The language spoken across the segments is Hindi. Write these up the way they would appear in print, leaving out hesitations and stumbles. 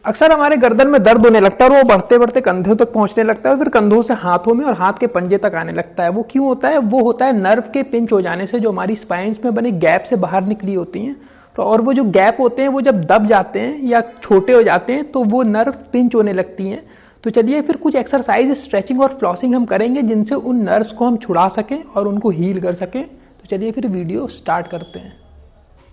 अक्सर हमारे गर्दन में दर्द होने लगता है और वो बढ़ते बढ़ते कंधों तक पहुंचने लगता है, फिर कंधों से हाथों में और हाथ के पंजे तक आने लगता है। वो क्यों होता है? वो होता है नर्व के पिंच हो जाने से, जो हमारी स्पाइन्स में बने गैप से बाहर निकली होती हैं। तो और वो जो गैप होते हैं वो जब दब जाते हैं या छोटे हो जाते हैं तो वो नर्व पिंच होने लगती हैं। तो चलिए फिर कुछ एक्सरसाइज, स्ट्रेचिंग और फ्लॉसिंग हम करेंगे जिनसे उन नर्व्स को हम छुड़ा सकें और उनको हील कर सकें। तो चलिए फिर वीडियो स्टार्ट करते हैं।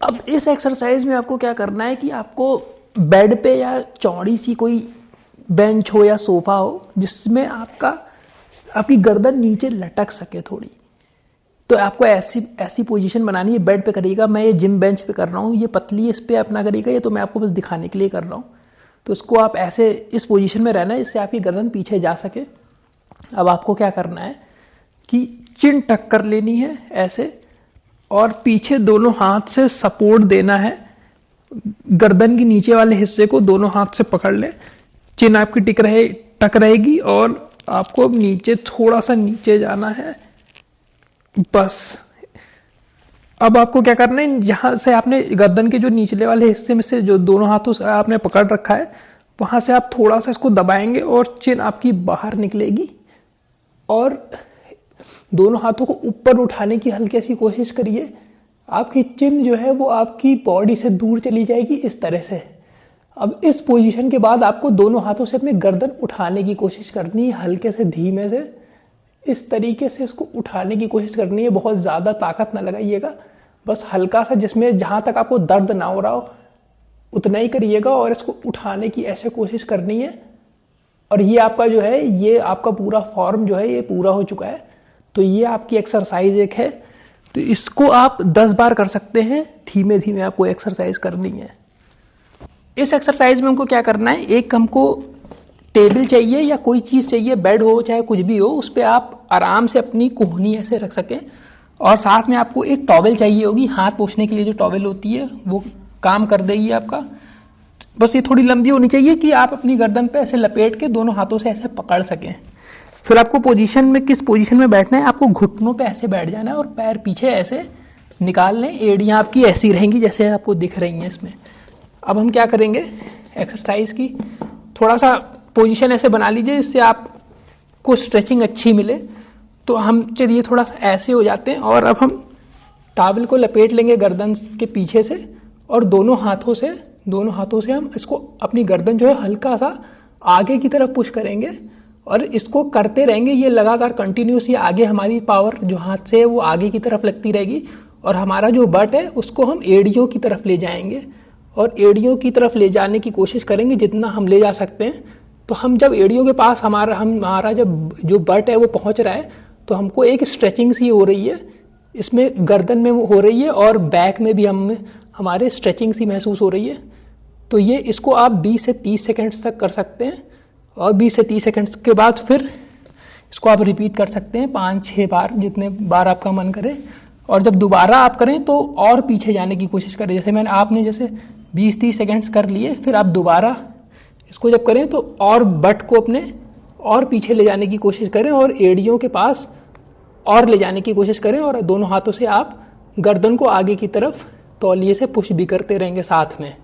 अब इस एक्सरसाइज में आपको क्या करना है कि आपको बेड पे या चौड़ी सी कोई बेंच हो या सोफा हो जिसमें आपकी गर्दन नीचे लटक सके थोड़ी, तो आपको ऐसी पोजीशन बनानी है। बेड पे करिएगा, मैं ये जिम बेंच पे कर रहा हूँ, ये पतली इस पे अपना करिएगा, ये तो मैं आपको बस दिखाने के लिए कर रहा हूँ। तो इसको आप ऐसे इस पोजीशन में रहना है जिससे आपकी गर्दन पीछे जा सके। अब आपको क्या करना है कि चिन टक कर लेनी है ऐसे, और पीछे दोनों हाथ से सपोर्ट देना है। गर्दन के नीचे वाले हिस्से को दोनों हाथ से पकड़ ले, चिन आपकी टक रहेगी और आपको नीचे थोड़ा सा नीचे जाना है, बस। अब आपको क्या करना है, जहां से आपने गर्दन के जो निचले वाले हिस्से में से जो दोनों हाथों से आपने पकड़ रखा है, वहां से आप थोड़ा सा इसको दबाएंगे और चिन आपकी बाहर निकलेगी। और दोनों हाथों को ऊपर उठाने की हल्की सी कोशिश करिए। आपकी चिन जो है वो आपकी बॉडी से दूर चली जाएगी इस तरह से। अब इस पोजीशन के बाद आपको दोनों हाथों से अपनी गर्दन उठाने की कोशिश करनी है, हल्के से धीमे से इस तरीके से इसको उठाने की कोशिश करनी है। बहुत ज़्यादा ताकत ना लगाइएगा, बस हल्का सा, जिसमें जहाँ तक आपको दर्द ना हो रहा हो उतना ही करिएगा और इसको उठाने की ऐसे कोशिश करनी है। और ये आपका जो है, ये आपका पूरा फॉर्म जो है ये पूरा हो चुका है। तो ये आपकी एक्सरसाइज एक है, तो इसको आप 10 बार कर सकते हैं। धीमे धीमे आपको एक्सरसाइज करनी है। इस एक्सरसाइज में हमको क्या करना है, एक हमको टेबल चाहिए या कोई चीज़ चाहिए, बेड हो चाहे कुछ भी हो, उस पर आप आराम से अपनी कोहनी ऐसे रख सकें। और साथ में आपको एक टॉवेल चाहिए होगी, हाथ पोंछने के लिए जो टॉवेल होती है वो काम कर देगी आपका। बस ये थोड़ी लंबी होनी चाहिए कि आप अपनी गर्दन पे ऐसे लपेट के दोनों हाथों से ऐसे पकड़ सकें। फिर आपको किस पोजीशन में बैठना है, आपको घुटनों पे ऐसे बैठ जाना है और पैर पीछे ऐसे निकाल लें। एड़ियाँ आपकी ऐसी रहेंगी जैसे आपको दिख रही हैं इसमें। अब हम क्या करेंगे, एक्सरसाइज की थोड़ा सा पोजीशन ऐसे बना लीजिए जिससे आपको स्ट्रेचिंग अच्छी मिले। तो हम चलिए थोड़ा सा ऐसे हो जाते हैं और अब हम टॉवेल को लपेट लेंगे गर्दन के पीछे से और दोनों हाथों से हम इसको अपनी गर्दन जो है हल्का सा आगे की तरफ पुश करेंगे और इसको करते रहेंगे। ये लगातार कंटिन्यूस, ये आगे हमारी पावर जो हाथ से है वो आगे की तरफ लगती रहेगी और हमारा जो बट है उसको हम एड़ियों की तरफ ले जाएंगे और एड़ियों की तरफ ले जाने की कोशिश करेंगे जितना हम ले जा सकते हैं। तो हम जब एड़ियों के पास हमारा जब जो बट है वो पहुंच रहा है तो हमको एक स्ट्रेचिंग सी हो रही है, इसमें गर्दन में हो रही है और बैक में भी हमारे स्ट्रेचिंग सी महसूस हो रही है। तो ये इसको आप 20 से 30 सेकेंड्स तक कर सकते हैं और 20 से 30 सेकेंड्स के बाद फिर इसको आप रिपीट कर सकते हैं 5-6 बार, जितने बार आपका मन करे। और जब दोबारा आप करें तो और पीछे जाने की कोशिश करें। जैसे आपने 20-30 सेकेंड्स कर लिए, फिर आप दोबारा इसको जब करें तो और बट को अपने और पीछे ले जाने की कोशिश करें और एड़ियों के पास और ले जाने की कोशिश करें और दोनों हाथों से आप गर्दन को आगे की तरफ तौलिए से पुश भी करते रहेंगे साथ में।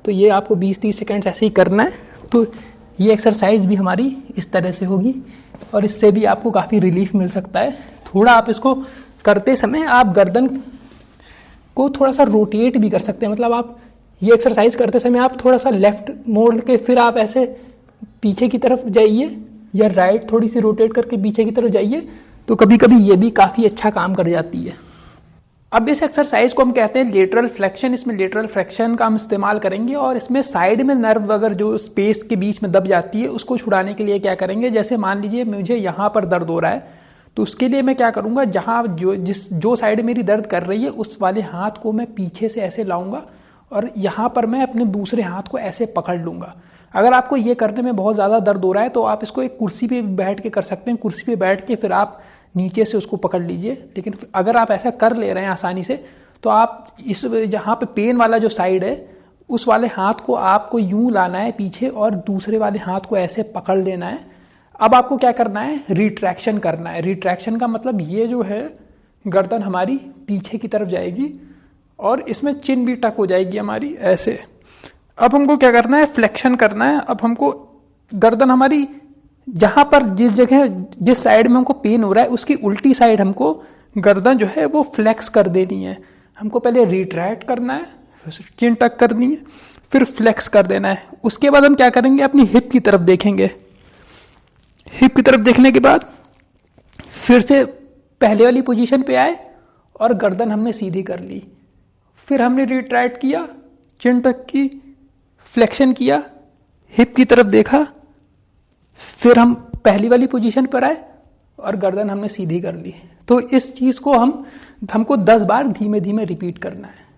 तो ये आपको 20-30 सेकेंड्स ऐसे ही करना है। तो ये एक्सरसाइज भी हमारी इस तरह से होगी और इससे भी आपको काफ़ी रिलीफ मिल सकता है। थोड़ा आप इसको करते समय आप गर्दन को थोड़ा सा रोटेट भी कर सकते हैं। मतलब आप ये एक्सरसाइज करते समय आप थोड़ा सा लेफ्ट मोड़ के फिर आप ऐसे पीछे की तरफ जाइए या राइट थोड़ी सी रोटेट करके पीछे की तरफ जाइए, तो कभी कभी ये भी काफ़ी अच्छा काम कर जाती है। अब इस एक्सरसाइज को हम कहते हैं लेटरल फ्लेक्शन। इसमें लेटरल फ्लेक्शन का हम इस्तेमाल करेंगे और इसमें साइड में नर्व अगर जो स्पेस के बीच में दब जाती है उसको छुड़ाने के लिए क्या करेंगे, जैसे मान लीजिए मुझे यहाँ पर दर्द हो रहा है तो उसके लिए मैं क्या करूँगा, जहाँ जो साइड मेरी दर्द कर रही है उस वाले हाथ को मैं पीछे से ऐसे लाऊंगा और यहाँ पर मैं अपने दूसरे हाथ को ऐसे पकड़ लूँगा। अगर आपको ये करने में बहुत ज़्यादा दर्द हो रहा है तो आप इसको एक कुर्सी पे बैठ के कर सकते हैं। कुर्सी पे बैठ के फिर आप नीचे से उसको पकड़ लीजिए। लेकिन अगर आप ऐसा कर ले रहे हैं आसानी से तो आप इस जहाँ पे पेन वाला जो साइड है उस वाले हाथ को आपको यूं लाना है पीछे और दूसरे वाले हाथ को ऐसे पकड़ लेना है। अब आपको क्या करना है, रिट्रैक्शन करना है। रिट्रैक्शन का मतलब ये जो है गर्दन हमारी पीछे की तरफ जाएगी और इसमें चिन भी टक हो जाएगी हमारी ऐसे। अब हमको क्या करना है, फ्लेक्शन करना है। अब हमको गर्दन हमारी जहां पर जिस जगह जिस साइड में हमको पेन हो रहा है उसकी उल्टी साइड हमको गर्दन जो है वो फ्लेक्स कर देनी है। हमको पहले रिट्रैक्ट करना है, फिर चिन टक करनी है, फिर फ्लेक्स कर देना है। उसके बाद हम क्या करेंगे, अपनी हिप की तरफ देखेंगे। हिप की तरफ देखने के बाद फिर से पहले वाली पोजीशन पे आए और गर्दन हमने सीधी कर ली। फिर हमने रिट्रैक्ट किया, चिन टक की, फ्लेक्शन किया, हिप की तरफ देखा, फिर हम पहली वाली पोजीशन पर आए और गर्दन हमने सीधी कर ली। तो इस चीज को हमको 10 बार धीमे धीमे रिपीट करना है।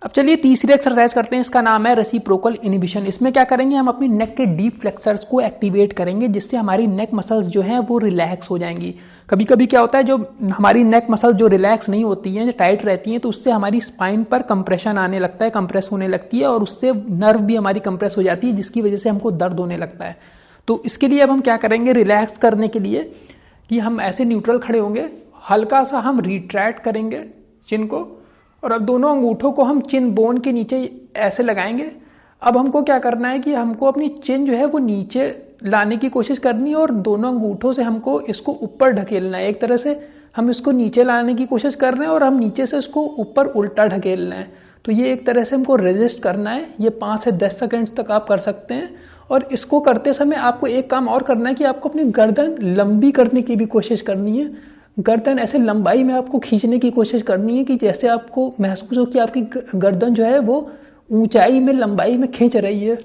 अब चलिए तीसरी एक्सरसाइज करते हैं, इसका नाम है रेसिप्रोकल इनहिबिशन। इसमें क्या करेंगे, हम अपनी नेक के डीप फ्लेक्सर्स को एक्टिवेट करेंगे, जिससे हमारी नेक मसल्स जो हैं वो रिलैक्स हो जाएंगी। कभी कभी क्या होता है, जो हमारी नेक मसल्स जो रिलैक्स नहीं होती हैं, जो टाइट रहती हैं, तो उससे हमारी स्पाइन पर कंप्रेशन आने लगता है, कंप्रेस होने लगती है, और उससे नर्व भी हमारी कंप्रेस हो जाती है, जिसकी वजह से हमको दर्द होने लगता है। तो इसके लिए अब हम क्या करेंगे, रिलैक्स करने के लिए कि हम ऐसे न्यूट्रल खड़े होंगे, हल्का सा हम रिट्रैक्ट करेंगे चिन को, और अब दोनों अंगूठों को हम चिन बोन के नीचे ऐसे लगाएंगे। अब हमको क्या करना है कि हमको अपनी चिन जो है वो नीचे लाने की कोशिश करनी है, और दोनों अंगूठों से हमको इसको ऊपर ढकेलना है। एक तरह से हम इसको नीचे लाने की कोशिश कर रहे हैं और हम नीचे से इसको ऊपर उल्टा ढकेलना है। तो ये एक तरह से हमको रेजिस्ट करना है। ये 5 से 10 सेकेंड्स तक आप कर सकते हैं। और इसको करते समय आपको एक काम और करना है कि आपको अपनी गर्दन लंबी करने की भी कोशिश करनी है। गर्दन ऐसे लंबाई में आपको खींचने की कोशिश करनी है कि जैसे आपको महसूस हो कि आपकी गर्दन जो है वो ऊंचाई में, लंबाई में खींच रही है।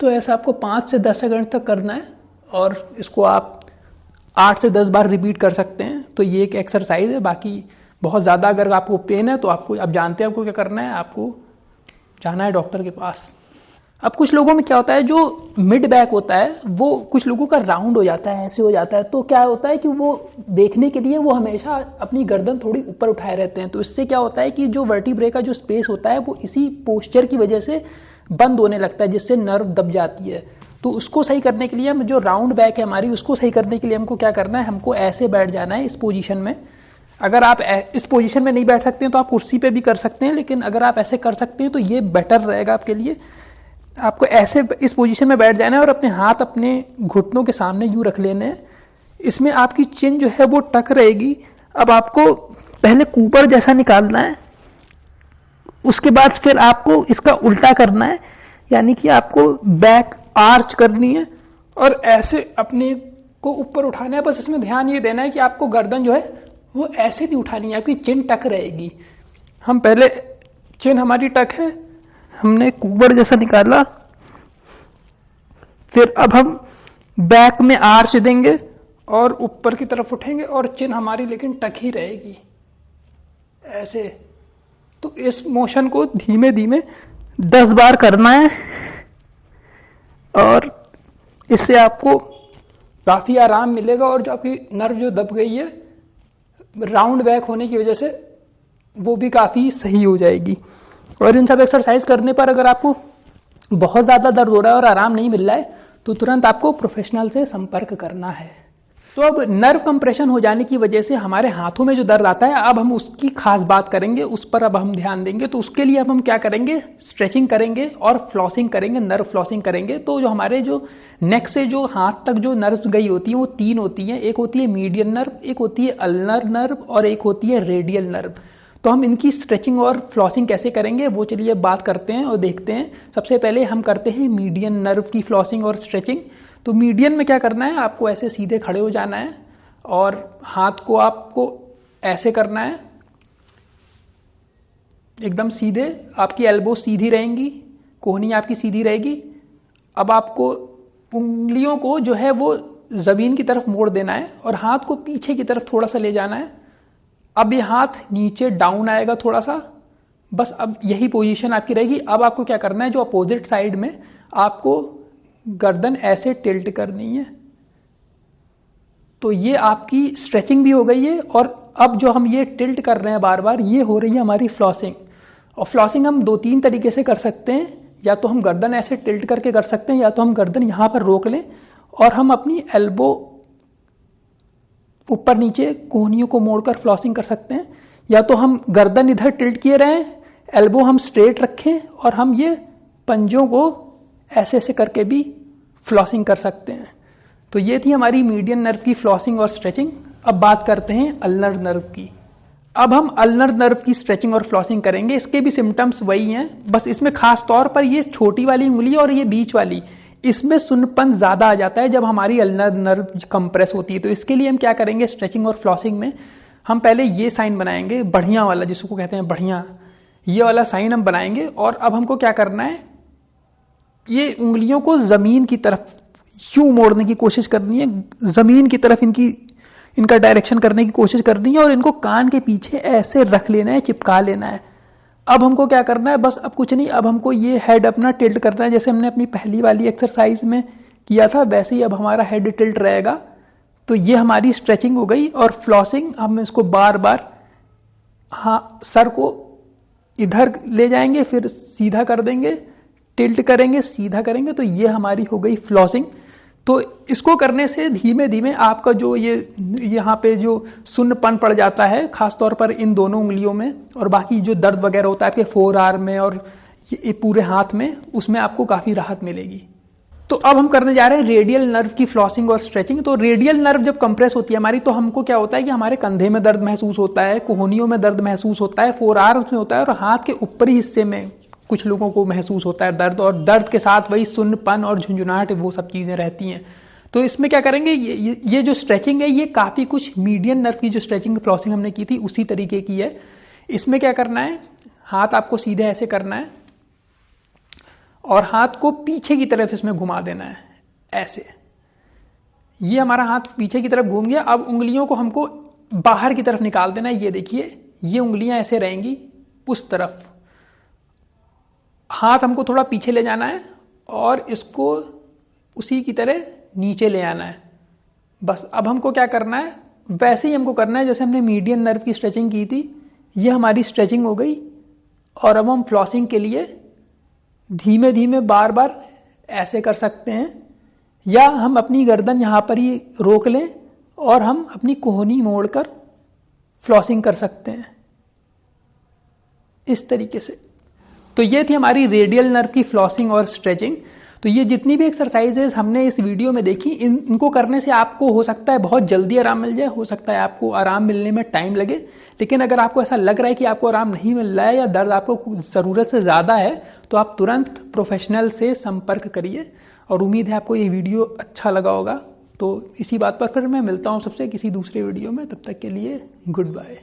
तो ऐसा आपको 5 से 10 सेकंड तक करना है, और इसको आप 8 से 10 बार रिपीट कर सकते हैं। तो ये एक एक्सरसाइज है। बाकी बहुत ज़्यादा अगर आपको पेन है तो आप जानते हैं आपको क्या करना है, आपको जाना है डॉक्टर के पास। अब कुछ लोगों में क्या होता है, जो मिड बैक होता है वो कुछ लोगों का राउंड हो जाता है, ऐसे हो जाता है। तो क्या होता है कि वो देखने के लिए वो हमेशा अपनी गर्दन थोड़ी ऊपर उठाए रहते हैं। तो इससे क्या होता है कि जो वर्टिब्रे का जो स्पेस होता है वो इसी पोस्चर की वजह से बंद होने लगता है, जिससे नर्व दब जाती है। तो उसको सही करने के लिए हम, जो राउंड बैक है हमारी, उसको सही करने के लिए हमको क्या करना है, हमको ऐसे बैठ जाना है इस पोजीशन में। अगर आप इस पोजीशन में नहीं बैठ सकते हैं तो आप कुर्सी पे भी कर सकते हैं, लेकिन अगर आप ऐसे कर सकते हैं तो ये बेटर रहेगा आपके लिए। आपको ऐसे इस पोजीशन में बैठ जाना है और अपने हाथ अपने घुटनों के सामने यूं रख लेने हैं। इसमें आपकी चिन जो है वो टक रहेगी। अब आपको पहले कूपर जैसा निकालना है, उसके बाद फिर आपको इसका उल्टा करना है, यानी कि आपको बैक आर्च करनी है और ऐसे अपने को ऊपर उठाना है। बस इसमें ध्यान ये देना है कि आपको गर्दन जो है वो ऐसे नहीं उठानी है, आपकी चिन टक रहेगी। हम पहले, चिन हमारी टक है, हमने कुबर जैसा निकाला, फिर अब हम बैक में आर्च देंगे और ऊपर की तरफ उठेंगे, और चिन हमारी लेकिन टक ही रहेगी ऐसे। तो इस मोशन को धीमे धीमे 10 बार करना है, और इससे आपको काफी आराम मिलेगा। और जो आपकी नर्व जो दब गई है राउंड बैक होने की वजह से, वो भी काफी सही हो जाएगी। और इन सब एक्सरसाइज करने पर अगर आपको बहुत ज़्यादा दर्द हो रहा है और आराम नहीं मिल रहा है तो तुरंत आपको प्रोफेशनल से संपर्क करना है। तो अब नर्व कंप्रेशन हो जाने की वजह से हमारे हाथों में जो दर्द आता है, अब हम उसकी खास बात करेंगे, उस पर अब हम ध्यान देंगे। तो उसके लिए अब हम क्या करेंगे, स्ट्रेचिंग करेंगे और फ्लॉसिंग करेंगे, नर्व फ्लॉसिंग करेंगे। तो जो हमारे जो नेक से जो हाथ तक जो नर्व गई होती है वो 3 होती हैं। एक होती है मीडियन नर्व, एक होती है अल्नर नर्व, और एक होती है रेडियल नर्व। तो हम इनकी स्ट्रेचिंग और फ्लॉसिंग कैसे करेंगे वो चलिए बात करते हैं और देखते हैं। सबसे पहले हम करते हैं मीडियन नर्व की फ्लॉसिंग और स्ट्रेचिंग। तो मीडियन में क्या करना है, आपको ऐसे सीधे खड़े हो जाना है और हाथ को आपको ऐसे करना है एकदम सीधे। आपकी एल्बो सीधी रहेंगी, कोहनी आपकी सीधी रहेगी। अब आपको उंगलियों को जो है वो जमीन की तरफ मोड़ देना है और हाथ को पीछे की तरफ थोड़ा सा ले जाना है। अब ये हाथ नीचे डाउन आएगा थोड़ा सा, बस अब यही पोजीशन आपकी रहेगी। अब आपको क्या करना है, जो अपोजिट साइड में आपको गर्दन ऐसे टिल्ट करनी है। तो ये आपकी स्ट्रेचिंग भी हो गई है, और अब जो हम ये टिल्ट कर रहे हैं बार बार, ये हो रही है हमारी फ्लॉसिंग। और फ्लॉसिंग हम 2-3 तरीके से कर सकते हैं। या तो हम गर्दन ऐसे टिल्ट करके कर सकते हैं, या तो हम गर्दन यहाँ पर रोक लें और हम अपनी एल्बो ऊपर नीचे कोहनियों को मोड़कर फ्लॉसिंग कर सकते हैं। या तो हम गर्दन इधर टिल्ट किए रहें, एल्बो हम स्ट्रेट रखें और हम ये पंजों को ऐसे ऐसे करके भी फ्लॉसिंग कर सकते हैं। तो ये थी हमारी मीडियन नर्व की फ्लॉसिंग और स्ट्रेचिंग। अब बात करते हैं अल्नर नर्व की। अब हम अल्नर नर्व की स्ट्रेचिंग और फ्लॉसिंग करेंगे। इसके भी सिम्टम्स वही हैं, बस इसमें खास तौर पर ये छोटी वाली उंगली और ये बीच वाली, इसमें सुन्नपन ज्यादा आ जाता है जब हमारी अल्नर नर्व कंप्रेस होती है। तो इसके लिए हम क्या करेंगे, स्ट्रेचिंग और फ्लॉसिंग में हम पहले ये साइन बनाएंगे, बढ़िया वाला जिसको कहते हैं बढ़िया, ये वाला साइन हम बनाएंगे। और अब हमको क्या करना है, ये उंगलियों को जमीन की तरफ यूं मोड़ने की कोशिश करनी है, जमीन की तरफ इनका डायरेक्शन करने की कोशिश करनी है और इनको कान के पीछे ऐसे रख लेना है, चिपका लेना है। अब हमको क्या करना है, बस अब कुछ नहीं, अब हमको ये हेड अपना टिल्ट करना है, जैसे हमने अपनी पहली वाली एक्सरसाइज में किया था वैसे ही अब हमारा हेड टिल्ट रहेगा। तो ये हमारी स्ट्रेचिंग हो गई। और फ्लॉसिंग, हम इसको बार बार सर को इधर ले जाएंगे, फिर सीधा कर देंगे, टिल्ट करेंगे, सीधा करेंगे। तो ये हमारी हो गई फ्लॉसिंग। तो इसको करने से धीमे धीमे आपका जो ये यहाँ पे जो सुन्नपन पड़ जाता है, खासतौर पर इन दोनों उंगलियों में, और बाकी जो दर्द वगैरह होता है आपके फोर आर्म में और ये पूरे हाथ में, उसमें आपको काफी राहत मिलेगी। तो अब हम करने जा रहे हैं रेडियल नर्व की फ्लॉसिंग और स्ट्रेचिंग। तो रेडियल नर्व जब कंप्रेस होती है हमारी, तो हमको क्या होता है कि हमारे कंधे में दर्द महसूस होता है, कोहनियों में दर्द महसूस होता है, फोर आर्म्स में होता है और हाथ के ऊपरी हिस्से में कुछ लोगों को महसूस होता है दर्द, और दर्द के साथ वही सुन्नपन और झुंझुनाहट, वो सब चीजें रहती हैं। तो इसमें क्या करेंगे, ये जो स्ट्रेचिंग है ये काफी कुछ मीडियन नर्व की जो स्ट्रेचिंग फ्लॉसिंग हमने की थी उसी तरीके की है। इसमें क्या करना है, हाथ आपको सीधे ऐसे करना है और हाथ को पीछे की तरफ इसमें घुमा देना है ऐसे। ये हमारा हाथ पीछे की तरफ घूम गया। अब उंगलियों को हमको बाहर की तरफ निकाल देना है। ये देखिए, ये उंगलियां ऐसे रहेंगी उस तरफ, हाथ हमको थोड़ा पीछे ले जाना है और इसको उसी की तरह नीचे ले आना है। बस अब हमको क्या करना है, वैसे ही हमको करना है जैसे हमने मीडियन नर्व की स्ट्रेचिंग की थी। ये हमारी स्ट्रेचिंग हो गई। और अब हम फ्लॉसिंग के लिए धीमे धीमे बार बार ऐसे कर सकते हैं, या हम अपनी गर्दन यहाँ पर ही रोक लें और हम अपनी कोहनी मोड़कर फ्लॉसिंग कर सकते हैं इस तरीके से। तो ये थी हमारी रेडियल नर्व की फ्लॉसिंग और स्ट्रेचिंग। तो ये जितनी भी एक्सरसाइजेज हमने इस वीडियो में देखी, इनको करने से आपको हो सकता है बहुत जल्दी आराम मिल जाए, हो सकता है आपको आराम मिलने में टाइम लगे। लेकिन अगर आपको ऐसा लग रहा है कि आपको आराम नहीं मिल रहा है या दर्द आपको ज़रूरत से ज़्यादा है, तो आप तुरंत प्रोफेशनल से संपर्क करिए। और उम्मीद है आपको ये वीडियो अच्छा लगा होगा। तो इसी बात पर फिर मैं मिलता हूँ सबसे किसी दूसरे वीडियो में। तब तक के लिए गुड बाय।